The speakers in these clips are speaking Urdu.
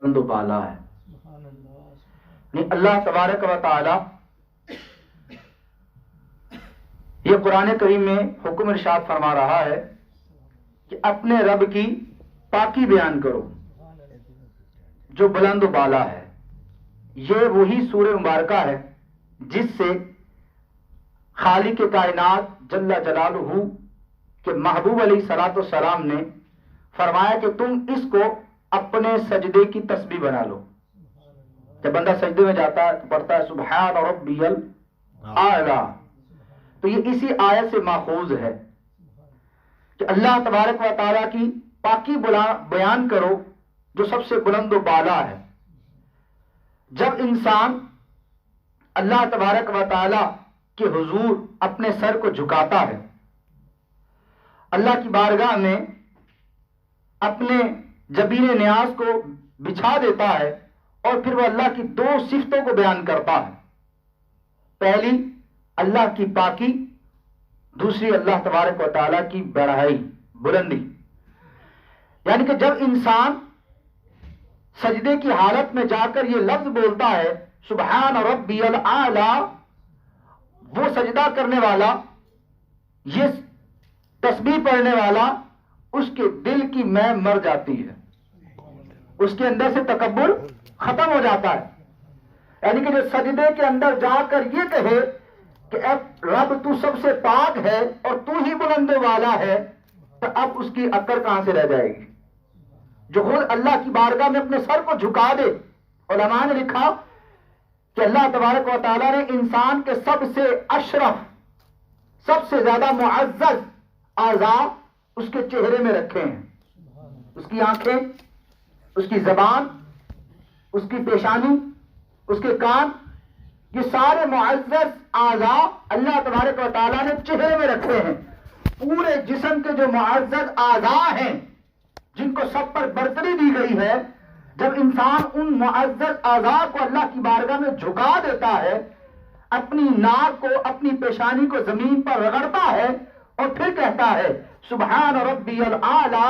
بلند و بالا ہے. یعنی اللہ تبارک و تعالی یہ قرآن کریم میں حکم ارشاد فرما رہا ہے کہ اپنے رب کی پاکی بیان کرو جو بلند و بالا ہے. یہ وہی سورہ مبارکہ ہے جس سے خالق کائنات جل جلالہ کے محبوب علیہ الصلوۃ والسلام نے فرمایا کہ تم اس کو اپنے سجدے کی تسبیح بنا لو. جب بندہ سجدے میں جاتا ہے تو پڑھتا ہے سبحان ربی الاعلی. تو یہ اسی آیت سے ماخوذ ہے کہ اللہ تبارک و تعالیٰ کی پاکی بیان کرو جو سب سے بلند و بالا ہے. جب انسان اللہ تبارک و تعالیٰ کے حضور اپنے سر کو جھکاتا ہے، اللہ کی بارگاہ میں اپنے جبین نیاز کو بچھا دیتا ہے اور پھر وہ اللہ کی دو صفتوں کو بیان کرتا ہے. پہلی اللہ کی پاکی، دوسری اللہ تبارک و تعالیٰ کی بڑائی بلندی. یعنی کہ جب انسان سجدے کی حالت میں جا کر یہ لفظ بولتا ہے سبحان ربی الاعلی، وہ سجدہ کرنے والا، یہ تسبیح پڑھنے والا، اس کے دل کی میں مر جاتی ہے، اس کے اندر سے تکبر ختم ہو جاتا ہے. یعنی کہ جو سجدے کے اندر جا کر یہ کہے کہ اے رب تو سب سے پاک ہے اور تو ہی بلند و بالا ہے، تو اب اس کی عقل کہاں سے رہ جائے گی؟ جو خود اللہ کی بارگاہ میں اپنے سر کو جھکا دے. علماء نے لکھا کہ اللہ تبارک و تعالیٰ نے انسان کے سب سے اشرف، سب سے زیادہ معزز اعضاء اس کے چہرے میں رکھے ہیں. اس کی آنکھیں، اس کی زبان، اس کی پیشانی، اس کے کان، یہ سارے معزز اعضاء اللہ تبارک و تعالیٰ نے چہرے میں رکھے ہیں. پورے جسم کے جو معزز اعضاء ہیں جن کو سب پر برتری دی گئی ہے، جب انسان ان معزز اعضاء کو اللہ کی بارگاہ میں جھکا دیتا ہے، اپنی ناک کو، اپنی پیشانی کو زمین پر رگڑتا ہے اور پھر کہتا ہے سبحان ربی الاعلی،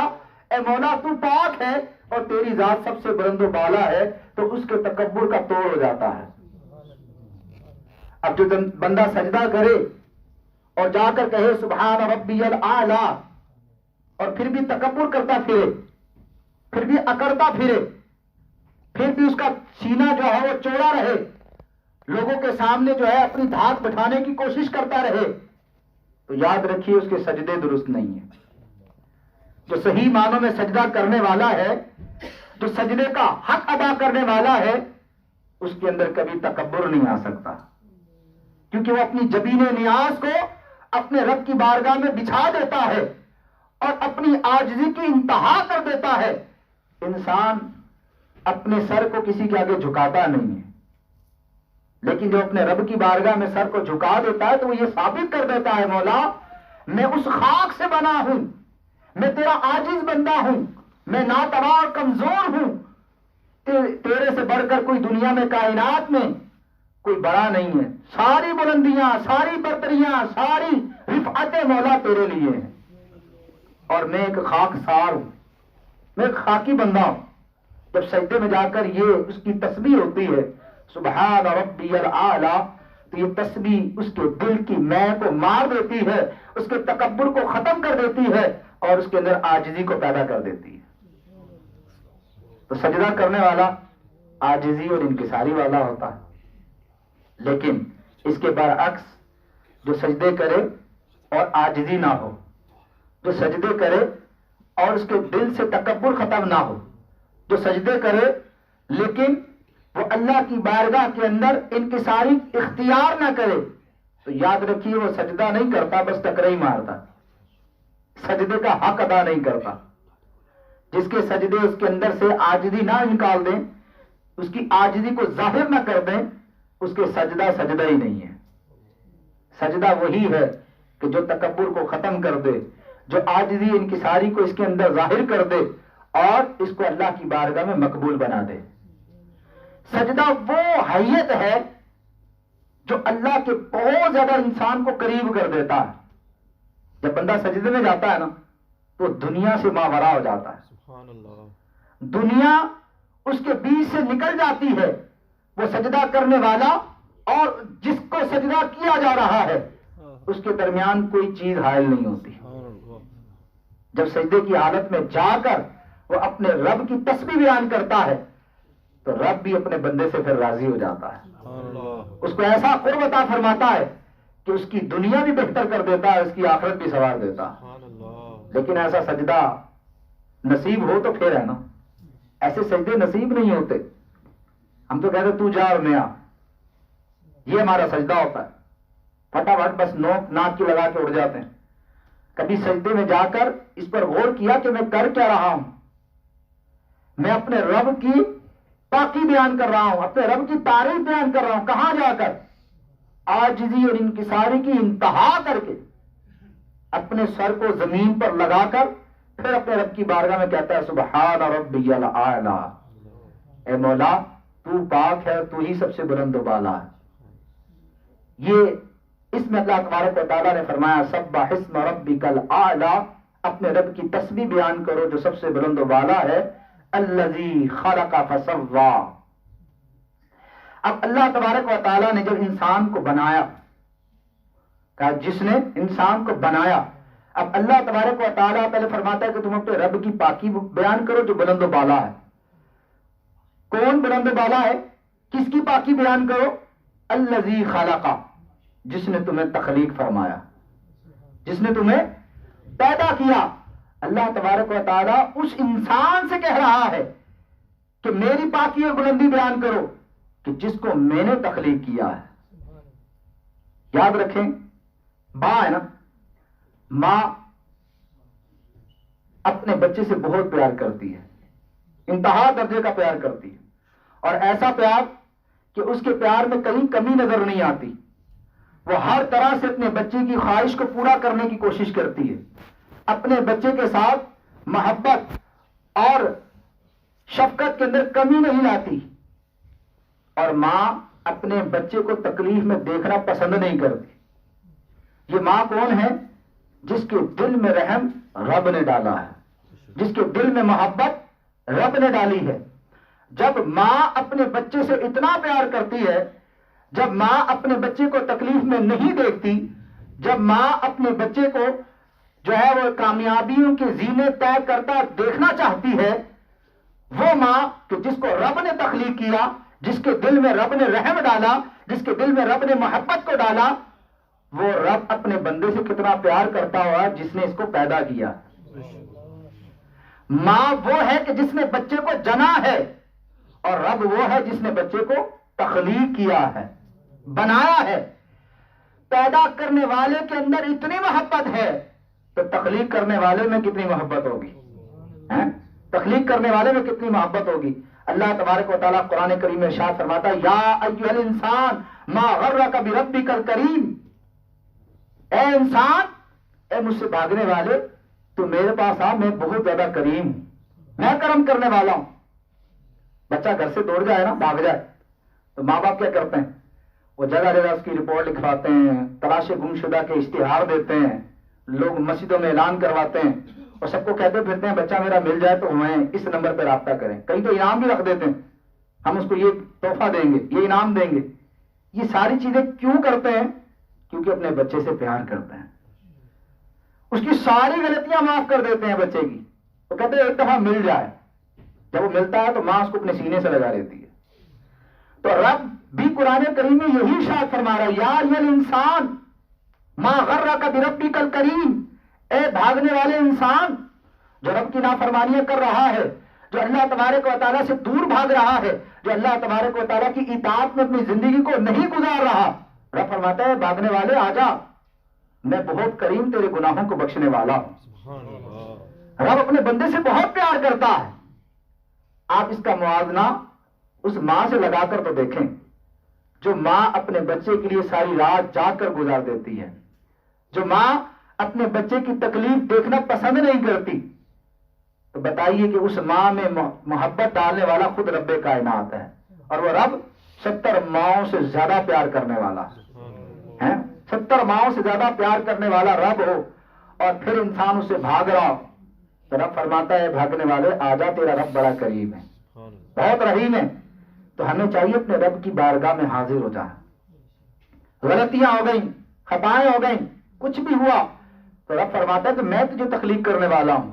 اے مولا تو پاک ہے اور تیری ذات سب سے بلند و بالا ہے، تو اس کے تکبر کا توڑ ہو جاتا ہے. اب جو بندہ سجدہ کرے اور جا کر کہے سبحان ربی الاعلی اور پھر بھی تکبر کرتا پھرے، پھر بھی اکڑتا پھرے، پھر بھی اس کا سینہ جو ہے وہ چوڑا رہے، لوگوں کے سامنے جو ہے اپنی دھاک بٹھانے کی کوشش کرتا رہے، تو یاد رکھیے اس کے سجدے درست نہیں ہیں. جو صحیح معنوں میں سجدہ کرنے والا ہے، جو سجدے کا حق ادا کرنے والا ہے، اس کے اندر کبھی تکبر نہیں آ سکتا، کیونکہ وہ اپنی جبین نیاز کو اپنے رب کی بارگاہ میں بچھا دیتا ہے اور اپنی عاجزی کی انتہا کر دیتا ہے. انسان اپنے سر کو کسی کے آگے جھکاتا نہیں ہے، لیکن جو اپنے رب کی بارگاہ میں سر کو جھکا دیتا ہے تو وہ یہ ثابت کر دیتا ہے مولا میں اس خاک سے بنا ہوں، میں تیرا عاجز بندہ ہوں، میں ناتواں اور کمزور ہوں، تیرے سے بڑھ کر کوئی دنیا میں کائنات میں کوئی بڑا نہیں ہے. ساری بلندیاں، ساری برتریاں، ساری رفعتیں مولا تیرے لیے ہیں، اور میں ایک خاک سار ہوں، میں ایک خاکی بندہ ہوں. جب سجدے میں جا کر یہ اس کی تسبیح ہوتی ہے سبحان ربی الاعلی، تو یہ تسبیح اس کے دل کی میں کو مار دیتی ہے، اس کے تکبر کو ختم کر دیتی ہے اور اس کے اندر عاجزی کو پیدا کر دیتی ہے. تو سجدہ کرنے والا عاجزی اور انکساری والا ہوتا ہے، لیکن اس کے برعکس جو سجدے کرے اور عاجزی نہ ہو، جو سجدے کرے اور اس کے دل سے تکبر ختم نہ ہو، جو سجدے کرے لیکن وہ اللہ کی بارگاہ کے اندر انکساری اختیار نہ کرے، تو یاد رکھیے وہ سجدہ نہیں کرتا، بس ٹکرے ہی مارتا، سجدے کا حق ادا نہیں کرتا. جس کے سجدے اس کے اندر سے عاجزی نہ نکال دیں، اس کی عاجزی کو ظاہر نہ کر دیں، اس کے سجدہ سجدہ ہی نہیں ہے. سجدہ وہی ہے کہ جو تکبر کو ختم کر دے، جو عاجزی انکساری کو اس کے اندر ظاہر کر دے اور اس کو اللہ کی بارگاہ میں مقبول بنا دے. سجدہ وہ حیت ہے جو اللہ کے بہت زیادہ انسان کو قریب کر دیتا ہے. جب بندہ سجدے میں جاتا ہے نا تو دنیا سے ماورا ہو جاتا ہے. سبحان اللہ. دنیا اس کے بیچ سے نکل جاتی ہے وہ سجدہ کرنے والا اور جس کو سجدہ کیا جا رہا ہے اس کے درمیان کوئی چیز حائل نہیں ہوتی. جب سجدے کی حالت میں جا کر وہ اپنے رب کی تسبیح بیان کرتا ہے تو رب بھی اپنے بندے سے پھر راضی ہو جاتا ہے. اس کو ایسا قرب عطا فرماتا ہے کہ اس کی دنیا بھی بہتر کر دیتا ہے, اس کی آخرت بھی سنوار دیتا ہے. لیکن ایسا سجدہ نصیب ہو تو پھر ہے نا, ایسے سجدے نصیب نہیں ہوتے. ہم تو کہتے تو جا اور میں آ, یہ ہمارا سجدہ ہوتا ہے. پھٹافٹ بس نوک ناک کی لگا کے اڑ جاتے ہیں. کبھی سجدے میں جا کر اس پر غور کیا کہ میں کر کیا رہا ہوں؟ میں اپنے رب کی پاکی بیان کر رہا ہوں, اپنے رب کی تعریف بیان کر رہا ہوں. کہاں جا کر؟ عاجزی اور انکساری کی انتہا کر کے اپنے سر کو زمین پر لگا کر پھر اپنے رب کی بارگاہ میں کہتا ہے سبحان ربی الاعلی, اے مولا تو پاک ہے, تو ہی سب سے بلند و بالا ہے. یہ اس میں اللہ تبارک و تعالیٰ نے فرمایا سبح اسم ربک الاعلی, اپنے رب کی تسبیح بیان کرو جو سب سے بلند و بالا ہے. الذی خلق فسوی. اب اللہ تبارک و تعالیٰ نے جب انسان کو بنایا, کہا جس نے انسان کو بنایا, اب اللہ تبارک و تعالیٰ پہلے فرماتا ہے کہ تم اپنے رب کی پاکی بیان کرو جو بلند و بالا ہے. کون بلند و بالا ہے؟ کس کی پاکی بیان کرو؟ الذی خلق, جس نے تمہیں تخلیق فرمایا, جس نے تمہیں پیدا کیا. اللہ تبارک و تعالیٰ اس انسان سے کہہ رہا ہے کہ میری پاکی اور بلندی بیان کرو کہ جس کو میں نے تخلیق کیا ہے. یاد رکھیں ماں ہے نا, ماں اپنے بچے سے بہت پیار کرتی ہے, انتہا درجے کا پیار کرتی ہے, اور ایسا پیار کہ اس کے پیار میں کہیں کمی نظر نہیں آتی. وہ ہر طرح سے اپنے بچے کی خواہش کو پورا کرنے کی کوشش کرتی ہے, اپنے بچے کے ساتھ محبت اور شفقت کے اندر کمی نہیں لاتی. اور ماں اپنے بچے کو تکلیف میں دیکھنا پسند نہیں کرتی. یہ ماں کون ہے؟ جس کے دل میں رحم رب نے ڈالا ہے, جس کے دل میں محبت رب نے ڈالی ہے. جب ماں اپنے بچے سے اتنا پیار کرتی ہے, جب ماں اپنے بچے کو تکلیف میں نہیں دیکھتی, جب ماں اپنے بچے کو جو ہے وہ کامیابیوں کے زینے طے کرتا دیکھنا چاہتی ہے, وہ ماں کہ جس کو رب نے تخلیق کیا, جس کے دل میں رب نے رحم ڈالا, جس کے دل میں رب نے محبت کو ڈالا, وہ رب اپنے بندے سے کتنا پیار کرتا ہوا جس نے اس کو پیدا کیا. ماں وہ ہے کہ جس نے بچے کو جنا ہے, اور رب وہ ہے جس نے بچے کو تخلیق کیا ہے, بنایا ہے. پیدا کرنے والے کے اندر اتنی محبت ہے تو تخلیق کرنے والے میں کتنی محبت ہوگی, تخلیق کرنے والے میں کتنی محبت ہوگی. اللہ تبارک و تعالیٰ قرآن کریم میں ارشاد فرماتا ہے یا ایھا الانسان ما غرک بربک الکریم, اے انسان, اے مجھ سے بھاگنے والے, تو میرے پاس آ, میں بہت زیادہ کریم ہوں, میں کرم کرنے والا ہوں. بچہ گھر سے دوڑ جائے نا, بھاگ جائے, تو ماں باپ کیا کرتے ہیں؟ وہ جگہ جگہ اس کی رپورٹ لکھواتے ہیں, تلاش گم شدہ کے اشتہار دیتے ہیں, لوگ مسجدوں میں اعلان کرواتے ہیں, اور سب کو کہتے پھرتے ہیں بچہ میرا مل جائے تو ہمیں اس نمبر پہ رابطہ کریں. کہیں تو انعام بھی رکھ دیتے ہیں, ہم اس کو یہ تحفہ دیں گے, یہ انعام دیں گے. یہ ساری چیزیں کیوں کرتے ہیں؟ کیونکہ اپنے بچے سے پیار کرتے ہیں. اس کی ساری غلطیاں معاف کر دیتے ہیں بچے کی. وہ کہتے ہیں ایک دفعہ مل جائے, جب وہ ملتا ہے تو ماں اس کو اپنے سینے سے لگا لیتی ہے. تو رب بھی قرآن کریم میں یہی ارشاد فرما رہا ہے یا ایھا الانسان ما غرک بربک الکریم, اے بھاگنے والے انسان جو رب کی نافرمانیاں کر رہا ہے, جو اللہ تبارک و تعالیٰ سے دور بھاگ رہا ہے, جو اللہ تبارک و تعالیٰ کی اطاعت میں اپنی زندگی کو نہیں گزار رہا, رب فرماتا ہے بھاگنے والے آ جا, میں بہت کریم تیرے گناہوں کو بخشنے والا ہوں. رب اپنے بندے سے بہت پیار کرتا ہے. آپ اس کا موازنہ اس ماں سے لگا کر تو دیکھیں جو ماں اپنے بچے کے لیے ساری رات جاگ کر گزار دیتی ہے, جو ماں اپنے بچے کی تکلیف دیکھنا پسند نہیں کرتی. تو بتائیے کہ اس ماں میں محبت ڈالنے والا خود رب کائنات ہے, اور وہ رب 70 ماؤں سے زیادہ پیار کرنے والا ہے. 70 ماؤں سے زیادہ پیار کرنے والا رب ہو اور پھر انسان اسے بھاگ رہا ہو, تو رب فرماتا ہے بھاگنے والے آجا, تیرا رب بڑا قریب ہے. بہت رحیم ہے. تو ہمیں چاہیے اپنے رب کی بارگاہ میں حاضر ہو جائیں. غلطیاں ہو گئیں، خطائیں ہو گئیں، کچھ بھی ہوا تو رب فرماتا ہے کہ میں تجھے تخلیق کرنے والا ہوں،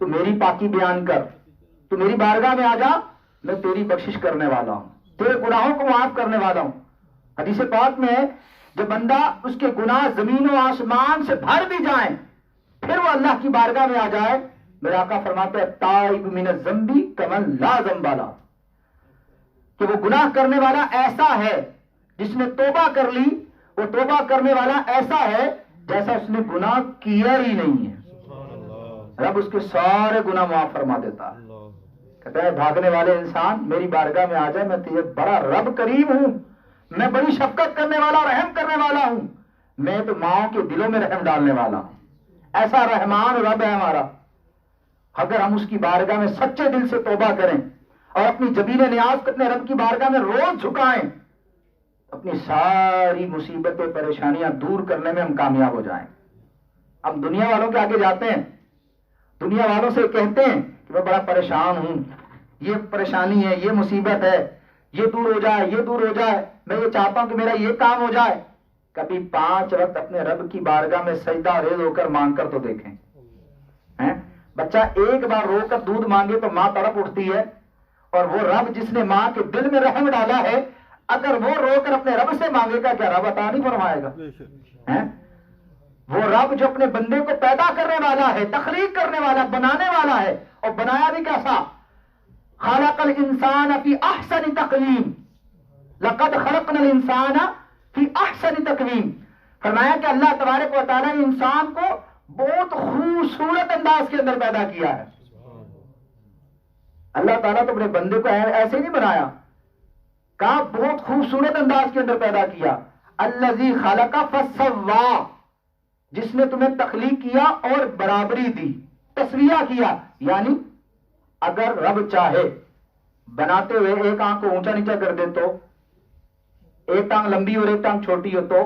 تو میری پاکی بیان کر، تو میری بارگاہ میں آ جا، میں تیری بخشش کرنے والا ہوں، تیرے گناہوں کو معاف کرنے والا ہوں. حدیث پاک میں ہے جو بندہ اس کے گناہ زمین و آسمان سے بھر بھی جائیں پھر وہ اللہ کی بارگاہ میں آ جائے، میرے آقا فرماتے ہیں تائب من الذنب کمن لا ذنب له، کہ وہ گناہ کرنے والا ایسا ہے جس نے توبہ کر لی، وہ توبہ کرنے والا ایسا ہے جیسا اس نے گناہ کیا ہی نہیں ہے. رب اس کے سارے گناہ معاف فرما دیتا ہے. کہتا ہے بھاگنے والے انسان میری بارگاہ میں آ جائے، میں تجھے بڑا رب کریم ہوں، میں بڑی شفقت کرنے والا، رحم کرنے والا ہوں، میں تو ماؤں کے دلوں میں رحم ڈالنے والا ہوں. ایسا رحمان رب ہے ہمارا. اگر ہم اس کی بارگاہ میں سچے دل سے توبہ کریں اور اپنی جبین نیاز کو اپنے رب کی بارگاہ میں روز جھکائیں، اپنی ساری مصیبتیں پریشانیاں دور کرنے میں ہم کامیاب ہو جائیں. ہم دنیا والوں کے آگے جاتے ہیں، دنیا والوں سے کہتے ہیں کہ میں بڑا پریشان ہوں، یہ پریشانی ہے، یہ مصیبت ہے، یہ دور ہو جائے، یہ دور ہو جائے، میں یہ چاہتا ہوں کہ میرا یہ کام ہو جائے. کبھی 5 وقت اپنے رب کی بارگاہ میں سجدہ ریز ہو کر مانگ کر تو دیکھیں. بچہ ایک بار رو کر دودھ مانگے تو ماں تڑپ اٹھتی ہے، اور وہ رب جس نے ماں کے دل میں رحم ڈالا ہے اگر وہ رو کر اپنے رب سے مانگے گا کیا رب عطا نہیں فرمائے گا؟ وہ رب جو اپنے بندے کو پیدا کرنے والا ہے، تخلیق کرنے والا، بنانے والا ہے، اور بنایا بھی کیسا؟ خلق الانسان فی احسن تقویم، لقد خلقنا الانسان فی احسن تقویم. فرمایا کہ اللہ تبارک و تعالیٰ نے انسان کو بہت خوبصورت انداز کے اندر پیدا کیا ہے. اللہ تعالیٰ تو اپنے بندے کو ایسے نہیں بنایا، کہا بہت خوبصورت انداز کے اندر پیدا کیا. الذی خلق فسوا، جس نے تمہیں تخلیق کیا اور برابری دی، تسویہ کیا. یعنی اگر رب چاہے بناتے ہوئے ایک آنکھ کو اونچا نیچا کر دے تو، ایک ٹانگ لمبی اور ایک ٹانگ چھوٹی ہو تو،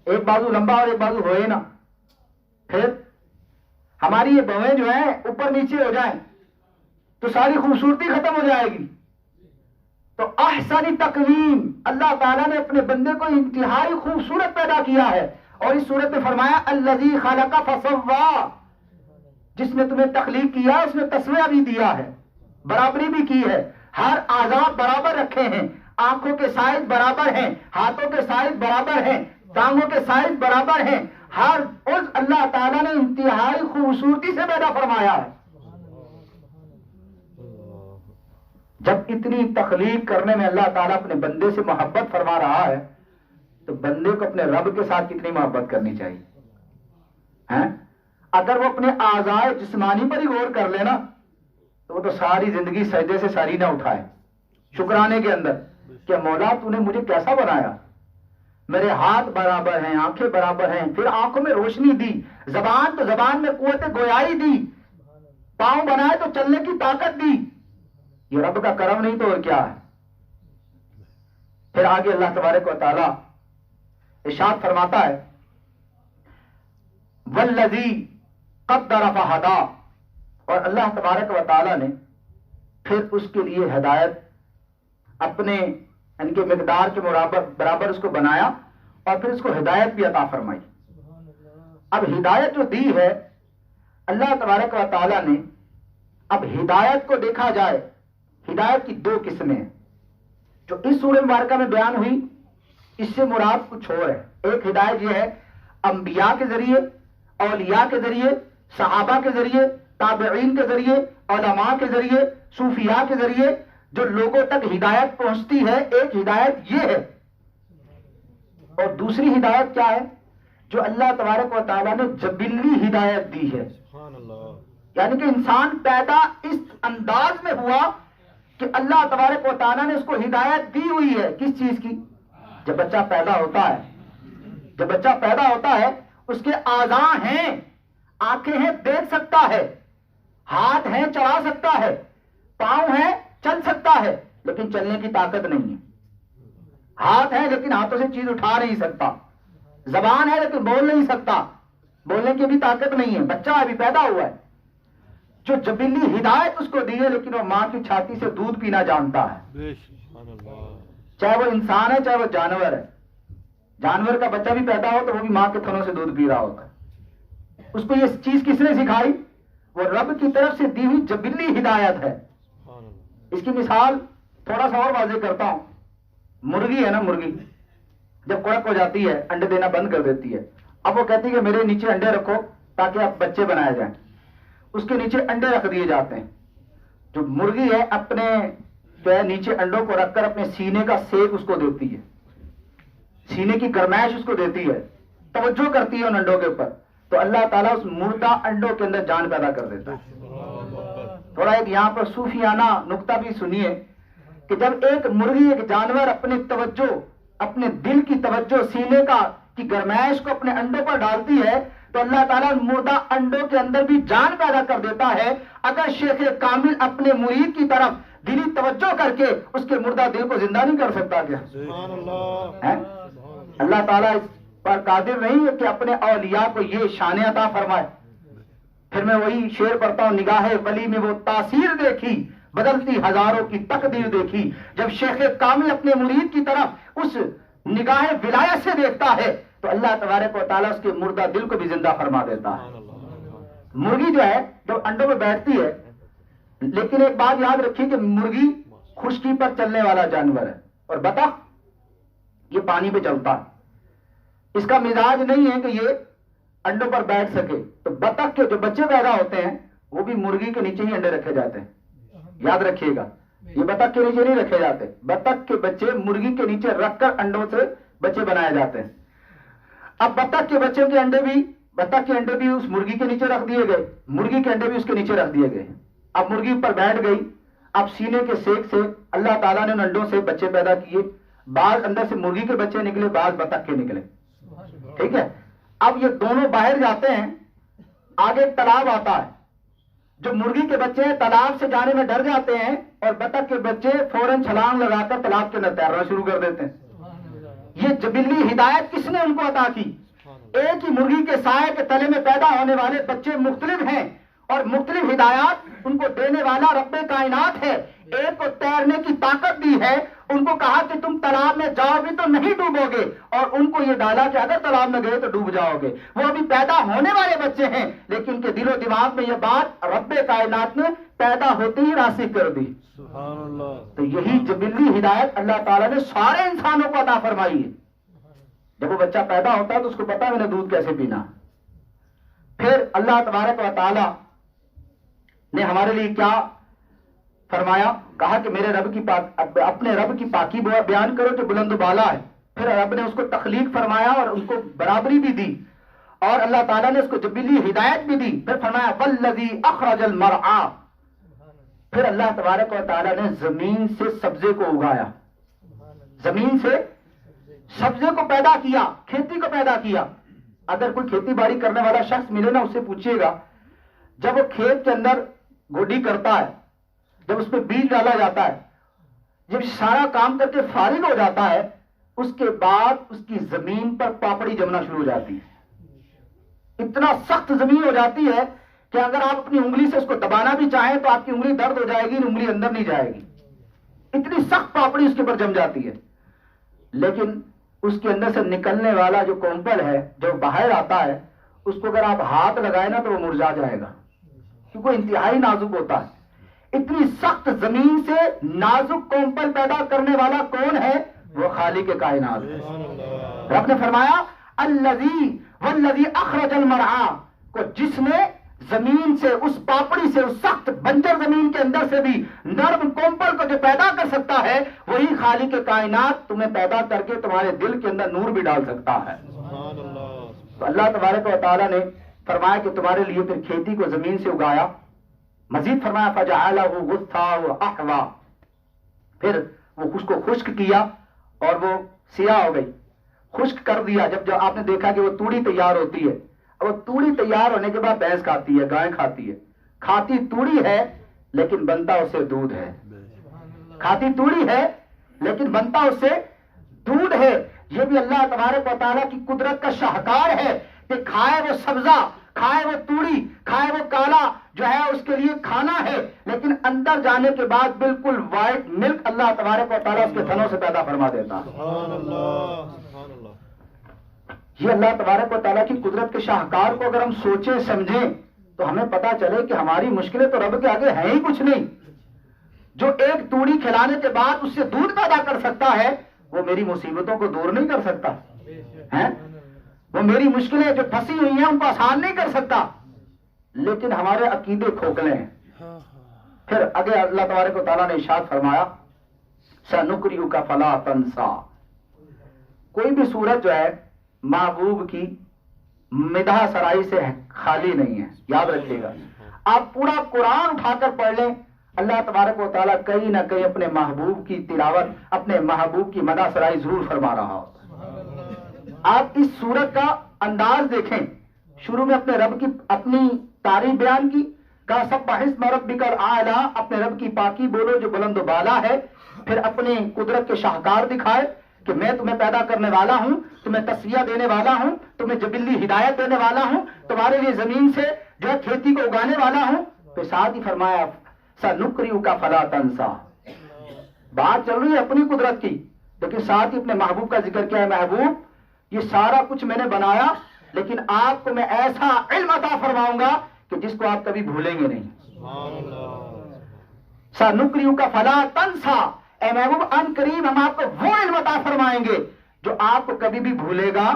ایک بازو لمبا اور ایک بازو ہوئے نا، پھر ہماری یہ بویں جو ہیں اوپر نیچے ہو جائیں تو ساری خوبصورتی ختم ہو جائے گی. تو احسن تقویم، اللہ تعالیٰ نے اپنے بندے کو انتہائی خوبصورت پیدا کیا ہے. اور اس صورت میں فرمایا الذی خلق فسوا، جس نے تمہیں تخلیق کیا اس نے تسویہ بھی دیا ہے، برابری بھی کی ہے. ہر اعضاء برابر رکھے ہیں، آنکھوں کے سائز برابر ہیں، ہاتھوں کے سائز برابر ہیں، ٹانگوں کے سائز برابر ہیں. ہر عضو اللہ تعالیٰ نے انتہائی خوبصورتی سے پیدا فرمایا ہے. جب اتنی تخلیق کرنے میں اللہ تعالیٰ اپنے بندے سے محبت فرما رہا ہے تو بندے کو اپنے رب کے ساتھ کتنی محبت کرنی چاہیے. اگر وہ اپنے اعضاء جسمانی پر ہی غور کر لینا تو وہ تو ساری زندگی سجدے سے ساری نہ اٹھائے شکرانے کے اندر کہ مولا تو نے مجھے کیسا بنایا، میرے ہاتھ برابر ہیں، آنکھیں برابر ہیں، پھر آنکھوں میں روشنی دی، زبان تو زبان میں قوت گویائی دی، پاؤں بنائے تو چلنے کی طاقت دی. یہ رب کا کرم نہیں تو اور کیا ہے؟ پھر آگے اللہ تبارک و تعالی ارشاد فرماتا ہے والذی قدر فہدی، اور اللہ تبارک و تعالی نے پھر اس کے لیے ہدایت اپنے ان کے مقدار کے برابر اس کو بنایا اور پھر اس کو ہدایت بھی عطا فرمائی. اب ہدایت جو دی ہے اللہ تبارک و تعالی نے، اب ہدایت کو دیکھا جائے، ہدایت کی 2 قسمیں ہیں جو اس سورہ مبارکہ میں بیان ہوئی. اس سے مراد کچھ اور ہے. ایک ہدایت یہ ہے انبیاء کے ذریعے، اولیاء کے ذریعے، صحابہ کے ذریعے، تابعین کے ذریعے، علماء کے ذریعے، صوفیاء کے ذریعے جو لوگوں تک ہدایت پہنچتی ہے. ایک ہدایت یہ ہے. اور دوسری ہدایت کیا ہے؟ جو اللہ تبارک و تعالیٰ نے جبلی ہدایت دی ہے. یعنی کہ انسان پیدا اس انداز میں ہوا کہ اللہ تبارک و تعالیٰ نے اس کو ہدایت دی ہوئی ہے. کس چیز کی؟ جب بچہ پیدا ہوتا ہے اس کے اعضاء ہیں، آنکھیں ہیں دیکھ سکتا ہے، ہاتھ ہیں چلا سکتا ہے، پاؤں ہیں چل سکتا ہے لیکن چلنے کی طاقت نہیں ہے، ہاتھ ہیں لیکن ہاتھوں سے چیز اٹھا نہیں سکتا، زبان ہے لیکن بول نہیں سکتا، بولنے کی بھی طاقت نہیں ہے، بچہ ابھی پیدا ہوا ہے. جو جبلی ہدایت اس کو دی ہے، لیکن وہ ماں کی چھاتی سے دودھ پینا جانتا ہے، چاہے وہ انسان ہے چاہے وہ جانور ہے۔ جانور کا بچہ بھی پیدا ہو تو وہ بھی ماں کے تھنوں سے دودھ پی رہا ہوتا ہے۔ اس کو یہ چیز کس نے سکھائی؟ وہ رب کی طرف سے دی ہوئی جبلی ہدایت ہے۔ اس کی مثال تھوڑا سا اور واضح کرتا ہوں۔ مرغی ہے نا، مرغی جب کڑک ہو جاتی ہے انڈے دینا بند کر دیتی ہے، اب وہ کہتی ہے کہ میرے نیچے انڈے رکھو تاکہ اب بچے بنائے جائیں۔ اس کے نیچے انڈے رکھ دیے جاتے ہیں۔ جو مرغی ہے اپنے نیچے انڈوں کو رکھ کر اپنے سینے کا سیک اس کو دیتی ہے، سینے کی گرمائش اس کو دیتی ہے، توجہ کرتی ہے ان انڈوں کے اوپر، تو اللہ تعالیٰ اس مردہ انڈوں کے اندر جان پیدا کر دیتا ہے۔ تھوڑا ایک یہاں پر صوفیانہ نقطہ بھی سنیے کہ جب ایک مرغی، ایک جانور اپنی توجہ، اپنے دل کی توجہ سینے کی گرمائش کو اپنے انڈوں پر ڈالتی ہے تو اللہ تعالیٰ مردہ انڈوں کے اندر بھی جان پیدا کر دیتا ہے۔ اگر شیخ کامل اپنے مرید کی طرف دلی توجہ کر کے اس کے مردہ دل کو زندہ نہیں کر سکتا کیا؟ اللہ تعالیٰ اس پر قادر نہیں ہے کہ اپنے اولیاء کو یہ شان عطا فرمائے؟ پھر میں وہی شعر پڑھتا ہوں، نگاہ ولی میں وہ تاثیر دیکھی، بدلتی ہزاروں کی تقدیر دیکھی۔ جب شیخ کامل اپنے مرید کی طرف اس نگاہ ولایت سے دیکھتا ہے تو اللہ تبارک و تعالیٰ اس کے مردہ دل کو بھی زندہ فرما دیتا ہے۔ مرغی جو ہے جب انڈوں میں بیٹھتی ہے، لیکن ایک بات یاد رکھیے کہ مرغی خشکی پر چلنے والا جانور ہے، اور بطخ یہ پانی پہ چلتا ہے۔ اس کا مزاج نہیں ہے کہ یہ انڈوں پر بیٹھ سکے، تو بطخ کے جو بچے پیدا ہوتے ہیں وہ بھی مرغی کے نیچے ہی انڈے رکھے جاتے ہیں۔ یاد رکھیے گا، یہ بطخ کے نیچے نہیں رکھے جاتے، بطخ کے بچے مرغی کے نیچے رکھ کر انڈوں سے بچے بنائے جاتے ہیں۔ اب بطخ کے بچوں کے انڈے بھی، بطخ کے انڈے بھی اس مرغی کے نیچے رکھ دیے گئے، مرغی کے انڈے بھی اس کے نیچے رکھ دیے گئے۔ اب مرغی پر بیٹھ گئی، اب سینے کے سیک سے اللہ تعالیٰ نے ان انڈوں سے بچے پیدا کیے، بعض اندر سے مرغی کے بچے نکلے، بعض بطخ کے نکلے، ٹھیک ہے۔ اب یہ دونوں باہر جاتے ہیں، آگے ایک تالاب آتا ہے، جو مرغی کے بچے تالاب سے جانے میں ڈر جاتے ہیں اور بطخ کے بچے فوراً چھلانگ لگا کر تالاب کے اندر تیرنا شروع کر دیتے ہیں۔ یہ جبلی ہدایت کس نے ان کو عطا کی؟ ایک ہی مرغی کے سائے کے تلے میں پیدا ہونے والے بچے مختلف ہیں، اور مختلف ہدایات ان کو دینے والا رب کائنات ہے۔ ایک کو تیرنے کی طاقت دی ہے، ان کو کہا کہ تم تالاب میں جاؤ گے تو نہیں ڈوبو گے، اور ان کو یہ ڈالا کہ اگر تالاب میں گئے تو ڈوب جاؤ گے۔ وہ ابھی پیدا ہونے والے بچے ہیں، لیکن ان کے دل و دماغ میں یہ بات رب کائنات نے پیدا ہوتے ہی راسخ کر دی۔ سبحان اللہ۔ تو یہی جبلی ہدایت اللہ تعالیٰ نے سارے انسانوں کو عطا فرمائی ہے۔ جب وہ بچہ پیدا ہوتا ہے تو اس کو پتا ہے میں نے دودھ کیسے پینا۔ پھر اللہ تبارک و تعالیٰ نے ہمارے لیے کیا فرمایا؟ کہا کہ میرے رب کی اپنے رب کی پاکی بیان کرو جو بلند و بالا ہے۔ پھر رب نے اس کو تخلیق فرمایا اور ان کو برابری بھی دی، اور اللہ تعالیٰ نے اس کو جبلی ہدایت بھی دی۔ پھر فرمایا والذی اخرج المرعى، پھر اللہ تبارک و تعالیٰ نے زمین سے سبزے کو اگایا، زمین سے سبزے کو پیدا کیا، کھیتی کو پیدا کیا۔ اگر کوئی کھیتی باڑی کرنے والا شخص ملے نا، اس سے پوچھیے گا جب وہ کھیت کے اندر گوڈی کرتا ہے، جب اس پہ بیج ڈالا جاتا ہے، جب سارا کام کر کے فارغ ہو جاتا ہے، اس کے بعد اس کی زمین پر پاپڑی جمنا شروع ہو جاتی ہے۔ اتنا سخت زمین ہو جاتی ہے کہ اگر آپ اپنی انگلی سے اس کو دبانا بھی چاہیں تو آپ کی انگلی درد ہو جائے گی، انگلی اندر نہیں جائے گی، اتنی سخت پاپڑی اس کے اوپر جم جاتی ہے۔ لیکن اس کے اندر سے نکلنے والا جو کومپل ہے جو باہر آتا ہے، اس کو اگر آپ ہاتھ لگائے نا تو وہ مرجھا جائے گا، کیونکہ انتہائی نازک ہوتا ہے۔ اتنی سخت زمین سے نازک کومپل پیدا کرنے والا کون ہے؟ وہ خالق کائنات ہے۔ رب نے فرمایا الذی والذی اخرج المرعى، کو جس نے زمین سے، اس پاپڑی سے، اس سخت بنجر زمین کے اندر سے بھی نرم کومپل کو جو پیدا کر سکتا ہے، وہی خالق کائنات تمہیں پیدا کر کے تمہارے دل کے اندر نور بھی ڈال سکتا ہے۔ سبحان اللہ۔ تو اللہ تبارک و تعالیٰ نے فرمایا کہ تمہارے لیے پھر کھیتی کو زمین سے اگایا۔ مزید فرمایا فجعلہ غثاء احوا، پھر وہ اس کو خشک کیا اور وہ سیاہ ہو گئی، خشک کر دیا۔ جب آپ نے دیکھا کہ وہ توڑی تیار ہوتی ہے، وہ توڑی تیار ہونے کے بعد بھینس کھاتی ہے، گائے کھاتی ہے، کھاتی توڑی ہے لیکن بنتا اس سے دودھ ہے، کھاتی توڑی ہے لیکن بنتا اس سے دودھ ہے۔ یہ بھی اللہ تبارک و تعالیٰ کی قدرت کا شاہکار ہے کہ کھائے وہ سبزہ، کھائے وہ توڑی، کھائے وہ کالا، جو ہے اس کے لیے کھانا ہے، لیکن اندر جانے کے بعد بالکل وائٹ ملک اللہ تبارک و تعالیٰ اس کے تھنوں سے پیدا فرما دیتا ہے۔ سبحان اللہ، سبحان اللہ۔ یہ اللہ تبارک و تعالیٰ کی قدرت کے شاہکار کو اگر ہم سوچیں سمجھیں تو ہمیں پتا چلے کہ ہماری مشکلیں تو رب کے آگے ہیں ہی کچھ نہیں۔ جو ایک توڑی کھلانے کے بعد اس سے دودھ پیدا کر سکتا ہے وہ میری مصیبتوں کو دور نہیں کر سکتا ہے، وہ میری مشکلیں جو پھنسی ہوئی ہیں ان کو آسان نہیں کر سکتا، لیکن ہمارے عقیدے کھوکھلے ہیں۔ پھر آگے اللہ تبارک و تعالیٰ نے ارشاد فرمایا سَنُقْرِئُكَ فَلَا تَنْسَىٰ۔ کوئی بھی صورت جو ہے محبوب کی مدح سرائی سے خالی نہیں ہے، یاد رکھیے گا۔ آپ پورا قرآن اٹھا کر پڑھ لیں، اللہ تبارک و تعالیٰ کہیں نہ کہیں اپنے محبوب کی تلاوت، اپنے محبوب کی مدح سرائی ضرور فرما رہا ہوتا ہے۔ آپ اس سورت کا انداز دیکھیں، شروع میں اپنے رب کی اپنی تعریف بیان کی، کہا سبح اسم ربک الاعلی، اپنے رب کی پاکی بولو جو بلند و بالا ہے، پھر اپنی قدرت کے شاہکار دکھائے کہ میں تمہیں پیدا کرنے والا ہوں، تمہیں تسلیہ دینے والا ہوں، تمہیں جبلی ہدایت دینے والا ہوں، تمہارے لیے زمین سے جو ہے کھیتی کو اگانے والا ہوں۔ پھر ساتھ ہی فرمایا سَنُقْرِئُكَ فَلَا تَنْسَىٰ۔ بات چل رہی ہے اپنی قدرت کی، لیکن ساتھ ہی اپنے محبوب کا ذکر کیا ہے، محبوب یہ سارا کچھ میں نے بنایا، لیکن آپ کو میں ایسا علم عطا فرماؤں گا کہ جس کو آپ کبھی بھولیں گے نہیں۔ سبحان اللہ۔ سَنُقْرِئُكَ فَلَا تَنْسَىٰ، اے محبوب ان قریب ہم آپ کو وہ علم عطا فرمائیں گے جو آپ کو کبھی بھی بھولے گا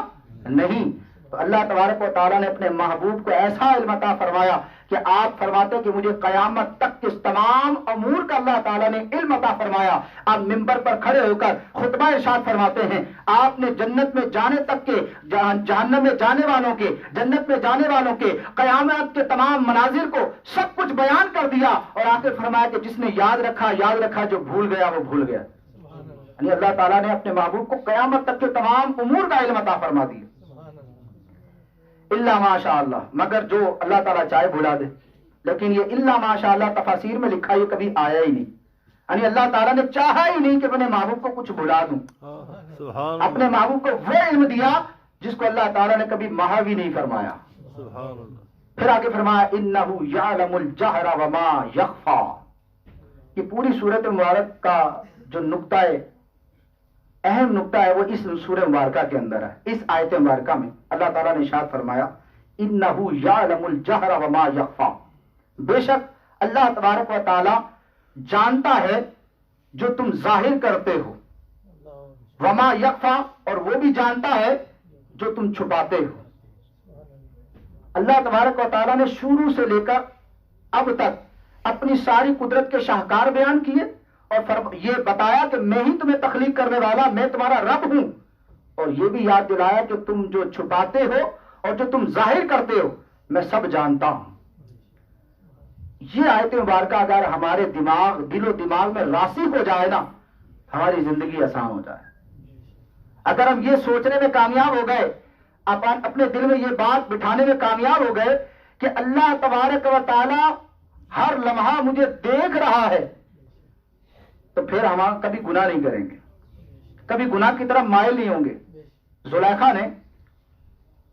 نہیں۔ تو اللہ تبارک و تعالیٰ نے اپنے محبوب کو ایسا علم عطا فرمایا کہ آپ فرماتے کہ مجھے قیامت تک اس تمام امور کا اللہ تعالیٰ نے علم عطا فرمایا۔ آپ منبر پر کھڑے ہو کر خطبہ ارشاد فرماتے ہیں، آپ نے جنت میں جانے تک کے، جہنم میں جانے والوں کے، جنت میں جانے والوں کے، قیامت کے تمام مناظر کو سب کچھ بیان کر دیا، اور آخر فرمایا کہ جس نے یاد رکھا، جو بھول گیا وہ بھول گیا۔ یعنی اللہ تعالیٰ نے اپنے محبوب کو قیامت تک کے تمام امور کا علم عطا فرما دیا۔ اللہ ماشاء اللہ، مگر جو اللہ تعالیٰ چاہے بھلا دے، لیکن یہ اللہ ماشاء اللہ تفاسیر میں لکھا یہ کبھی آیا ہی نہیں، یعنی اللہ تعالیٰ نے چاہا ہی نہیں کہ اپنے محبوب کو کچھ بھلا دوں، سبحان اپنے اللہ، محبوب کو وہ علم دیا جس کو اللہ تعالیٰ نے کبھی محو ہی نہیں فرمایا۔ سبحان اللہ۔ پھر آگے فرمایا انہ یعلم الجہر وما یخفا۔ یہ پوری سورت مبارک کا جو نقطہ ہے، اہم نقطہ ہے، وہ اس سورہ مبارکہ کے اندر ہے۔ اس آیت مبارکہ میں اللہ تعالیٰ نے ارشاد فرمایا انہ یعلم الجہر وما یخفا، بے شک اللہ تبارک و تعالی جانتا ہے جو تم ظاہر کرتے ہو، وما یخفا، اور وہ بھی جانتا ہے جو تم چھپاتے ہو۔ اللہ تبارک و تعالیٰ نے شروع سے لے کر اب تک اپنی ساری قدرت کے شاہکار بیان کیے، اور یہ بتایا کہ میں ہی تمہیں تخلیق کرنے والا، میں تمہارا رب ہوں، اور یہ بھی یاد دلایا کہ تم جو چھپاتے ہو اور جو تم ظاہر کرتے ہو میں سب جانتا ہوں۔ یہ آیت مبارکہ اگر ہمارے دل و دماغ میں راسخ ہو جائے نا، ہماری زندگی آسان ہو جائے۔ اگر ہم یہ سوچنے میں کامیاب ہو گئے، اپنے دل میں یہ بات بٹھانے میں کامیاب ہو گئے کہ اللہ تبارک و تعالی ہر لمحہ مجھے دیکھ رہا ہے، تو پھر ہم کبھی گناہ نہیں کریں گے، کبھی گناہ کی طرف مائل نہیں ہوں گے۔ زلیخا نے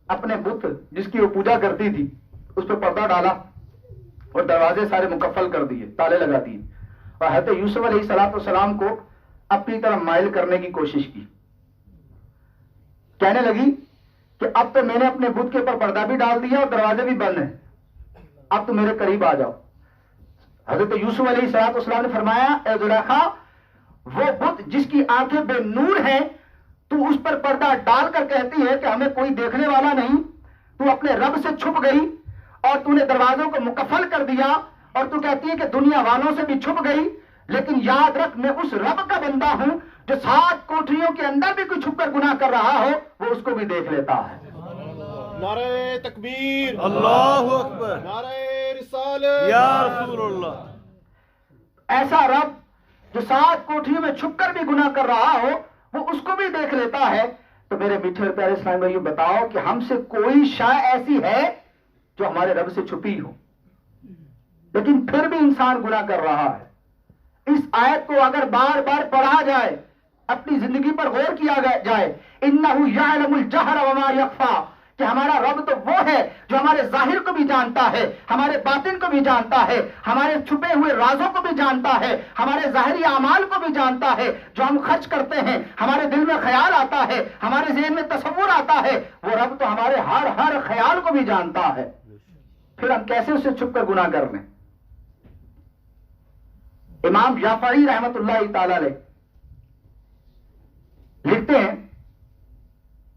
اپنے بت جس کی وہ پوجا کرتی تھی اس پہ پردہ ڈالا اور دروازے سارے مکفل کر دیے، تالے لگا دیے، اور حضرت یوسف علیہ السلام کو اپنی طرف مائل کرنے کی کوشش کی۔ کہنے لگی کہ اب تو میں نے اپنے بت کے اوپر پردہ بھی ڈال دیا اور دروازے بھی بند ہیں، اب تو میرے قریب آ جاؤ۔ حضرت یوسف علیہ السلام نے فرمایا اے زلیخا، وہ بت جس کی آنکھیں بے نور ہیں، تو اس پر پردہ ڈال کر کہتی ہے کہ ہمیں کوئی دیکھنے والا نہیں، تو اپنے رب سے چھپ گئی اور تو نے دروازوں کو مکفل کر دیا، اور تو کہتی ہے کہ دنیا والوں سے بھی چھپ گئی، لیکن یاد رکھ میں اس رب کا بندہ ہوں جو 7 کوٹریوں کے اندر بھی کوئی چھپ کر گناہ کر رہا ہو وہ اس کو بھی دیکھ لیتا ہے۔ نعرہ تکبیر، اللہ اکبر، نعرہ رسالت، یا رسول اللہ۔ ایسا رب جو 7 کوٹریوں میں چھپ کر بھی گناہ کر رہا ہو وہ اس کو بھی دیکھ لیتا ہے۔ تو میرے میٹھے اور پیارے اسلام بھائیو، بتاؤ کہ ہم سے کوئی شے ایسی ہے جو ہمارے رب سے چھپی ہو، لیکن پھر بھی انسان گناہ کر رہا ہے۔ اس آیت کو اگر بار بار پڑھا جائے، اپنی زندگی پر غور کیا جائے، انہ یعلم الجہر وما یخفا، کہ ہمارا رب تو وہ ہے جو ہمارے ظاہر کو بھی جانتا ہے، ہمارے باطن کو بھی جانتا ہے، ہمارے چھپے ہوئے رازوں کو بھی جانتا ہے، ہمارے ظاہری اعمال کو بھی جانتا ہے، جو ہم خرچ کرتے ہیں، ہمارے دل میں خیال آتا ہے، ہمارے ذہن میں تصور آتا ہے، وہ رب تو ہمارے ہر خیال کو بھی جانتا ہے. پھر ہم کیسے اسے چھپ کر گناہ کر لیں؟ امام جعفری رحمت اللہ تعالی علیہ لکھتے ہیں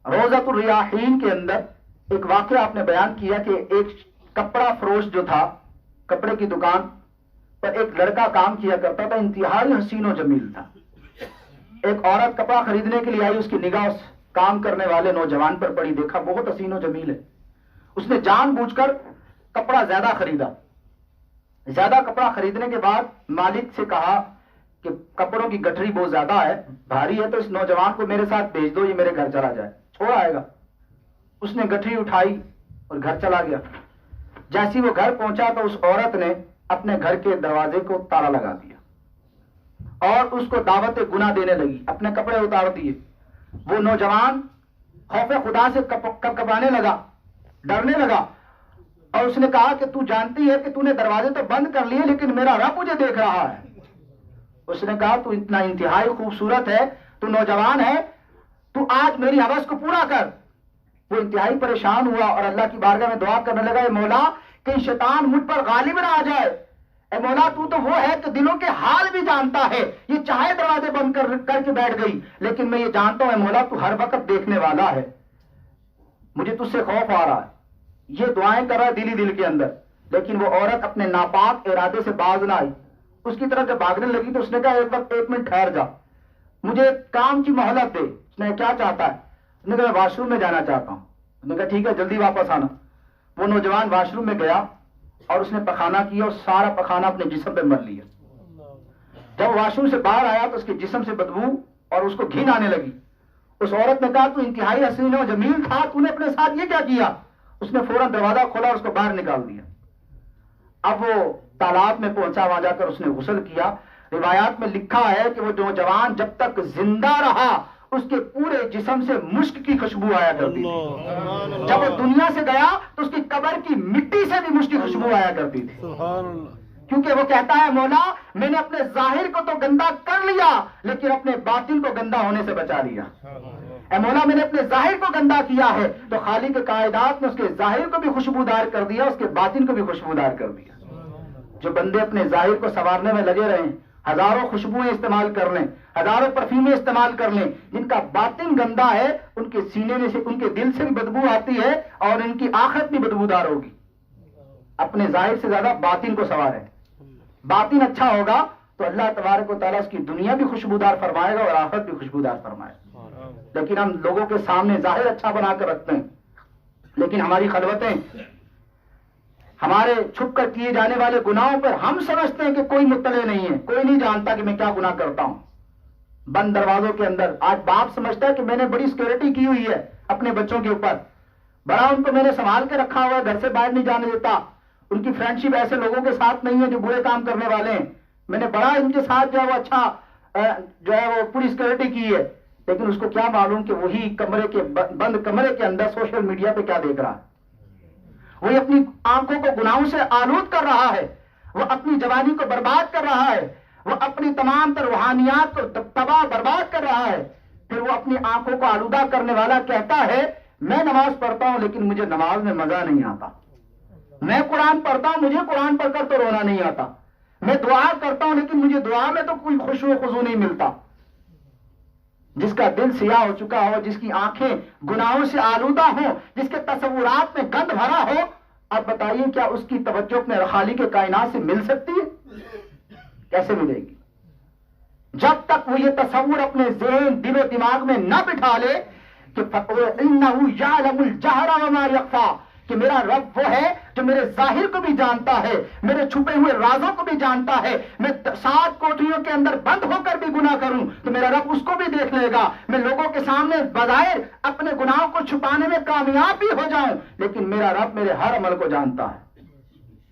روضۃ الریاحین کے اندر ایک واقعہ آپ نے بیان کیا کہ ایک کپڑا فروش جو تھا، کپڑے کی دکان پر ایک لڑکا کام کیا کرتا تھا، انتہائی حسین و جمیل تھا. ایک عورت کپڑا خریدنے کے لیے آئی، اس کی نگاہ اس کام کرنے والے نوجوان پر پڑی، دیکھا بہت حسین و جمیل ہے. اس نے جان بوجھ کر کپڑا زیادہ خریدا. زیادہ کپڑا خریدنے کے بعد مالک سے کہا کہ کپڑوں کی گٹھری بہت زیادہ ہے، بھاری ہے، تو اس نوجوان کو میرے ساتھ بھیج دو، یہ میرے گھر چلا جائے، چھوڑ آئے گا. اس نے گٹھری اٹھائی اور گھر چلا گیا. جیسی وہ گھر پہنچا تو اس عورت نے اپنے گھر کے دروازے کو تالا لگا دیا اور اس کو دعوت گناہ دینے لگی، اپنے کپڑے اتار دیے. وہ نوجوان خوف خدا سے کپکپانے لگا، ڈرنے لگا، اور اس نے کہا کہ تو جانتی ہے کہ تو نے دروازے تو بند کر لیے لیکن میرا رب مجھے دیکھ رہا ہے. اس نے کہا تو اتنا انتہائی خوبصورت ہے، تو نوجوان ہے، تو آج میری ہوس کو پورا کر. وہ انتہائی پریشان ہوا اور اللہ کی بارگاہ میں دعا کرنے لگا، اے مولا کہیں شیطان مجھ پر غالب نہ آ جائے. اے مولا تو تو وہ ہے کہ دلوں کے حال بھی جانتا ہے. یہ چاہے دروازے بند کر کے بیٹھ گئی، لیکن میں یہ جانتا ہوں اے مولا تو ہر وقت دیکھنے والا ہے، مجھے تجھ سے خوف آ رہا ہے. یہ دعائیں کر رہا ہے دل کے اندر، لیکن وہ عورت اپنے ناپاک ارادے سے باز نہ آئی. اس کی طرف جب بھاگنے لگی تو اس نے کہا ایک منٹ ٹھہر جا، مجھے ایک کام کی مہلت دے. اس نے کیا چاہتا ہے؟ اس نے کہا میں واش روم میں جانا چاہتا ہوں. اس نے کہا ٹھیک ہے جلدی واپس آنا. وہ نوجوان واش روم میں گیا اور اس نے پخانہ کیا اور سارا پخانہ اپنے جسم پہ مل لیا. جب واش روم سے باہر آیا تو اس کے جسم سے بدبو اور اس کو گھن آنے لگی. اس عورت نے کہا تو انتہائی حسین و جمیل تھا، تو نے اپنے ساتھ یہ کیا کیا؟ اس نے فوراً دروازہ کھولا اور اس کو باہر نکال دیا. اب وہ تالاب میں پہنچا، وہاں جا کر اس نے غسل کیا. روایات میں لکھا ہے کہ وہ نوجوان جب تک زندہ رہا اس کے پورے جسم سے مشک کی خوشبو آیا کرتی تھی. جب وہ دنیا سے گیا تو اس کی قبر کی مٹی سے بھی مشک کی خوشبو آیا کرتی تھی. سبحان اللہ. کیونکہ وہ کہتا ہے مولا میں نے اپنے ظاہر کو تو گندا کر لیا لیکن اپنے باطن کو گندا ہونے سے بچا لیا. اے مولا میں نے اپنے ظاہر کو گندا کیا ہے تو خالق کائنات نے اس کے ظاہر کو بھی خوشبودار کر دیا، اس کے باطن کو بھی خوشبودار کر دیا. جو بندے اپنے ظاہر کو سنوارنے میں لگے رہیں، ہزاروں خوشبوئیں استعمال کر لیں، ہزاروں پرفیومیں استعمال کر لیں، جن کا باطن گندا ہے ان کے سینے میں سے، ان کے دل سے بھی بدبو آتی ہے اور ان کی آخرت بھی بدبودار ہوگی. اپنے ظاہر سے زیادہ باطن کو سنواریں. باطن اچھا ہوگا تو اللہ تبارک و تعالیٰ اس کی دنیا بھی خوشبودار فرمائے گا اور آخرت بھی خوشبودار فرمائے گا. لیکن ہم لوگوں کے سامنے ظاہر اچھا بنا کر رکھتے ہیں، لیکن ہماری خلوتیں، ہمارے چھپ کر کیے جانے والے گناہوں پر ہم سمجھتے ہیں کہ کوئی مطلع نہیں ہے، کوئی نہیں جانتا کہ میں کیا گناہ کرتا ہوں. بند دروازوں کے اندر آج باپ سمجھتا ہے کہ میں نے بڑی سیکورٹی کی ہوئی ہے اپنے بچوں کے اوپر، بڑا ان کو میں نے سنبھال کے رکھا ہوا ہے، گھر سے باہر نہیں جانے دیتا. ان کی فرینڈشپ ایسے لوگوں کے ساتھ نہیں ہے جو برے کام کرنے والے ہیں. میں نے بڑا ان کے ساتھ جو ہے وہ اچھا جو ہے وہ پوری سیکورٹی کی ہے. لیکن اس کو کیا معلوم کہ وہی کمرے کے بند کمرے کے اندر سوشل میڈیا پہ کیا دیکھ رہا ہے. وہی اپنی آنکھوں کو گناہوں سے آلود کر رہا ہے، وہ اپنی جوانی کو برباد کر رہا ہے، وہ اپنی تمام تر روحانیات کو تباہ برباد کر رہا ہے. پھر وہ اپنی آنکھوں کو آلودہ کرنے والا کہتا ہے میں نماز پڑھتا ہوں لیکن مجھے نماز میں مزہ نہیں آتا. میں قرآن پڑھتا ہوں، مجھے قرآن پڑھ کر تو رونا نہیں آتا. میں دعا کرتا ہوں لیکن مجھے دعا میں تو کوئی خشوع و خضوع نہیں ملتا. جس کا دل سیاہ ہو چکا ہو، جس کی آنکھیں گناہوں سے آلودہ ہوں، جس کے تصورات میں گند بھرا ہو، اب بتائیے کیا اس کی توجہ اپنے خالق کے کائنات سے مل سکتی ہے؟ کیسے ملے گی؟ جب تک وہ یہ تصور اپنے ذہن، دل و دماغ میں نہ بٹھا لے کہ إِنَّهُ يَعْلَمُ الْجَهْرَ وَمَا يَخْفَى، کہ میرا رب وہ ہے جو میرے ظاہر کو بھی جانتا ہے، میرے چھپے ہوئے رازوں کو بھی جانتا ہے. میں 7 کوٹریوں کے اندر بند ہو کر بھی گناہ کروں تو میرا رب اس کو بھی دیکھ لے گا. میں لوگوں کے سامنے بظاہر اپنے گناہوں کو چھپانے میں کامیاب بھی ہو جاؤں لیکن میرا رب میرے ہر عمل کو جانتا ہے.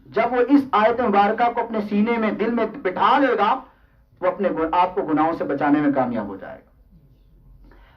جب وہ اس آیت مبارکہ کو اپنے سینے میں، دل میں بٹھا لے گا، وہ اپنے آپ کو گناہوں سے بچانے میں کامیاب ہو جائے گا.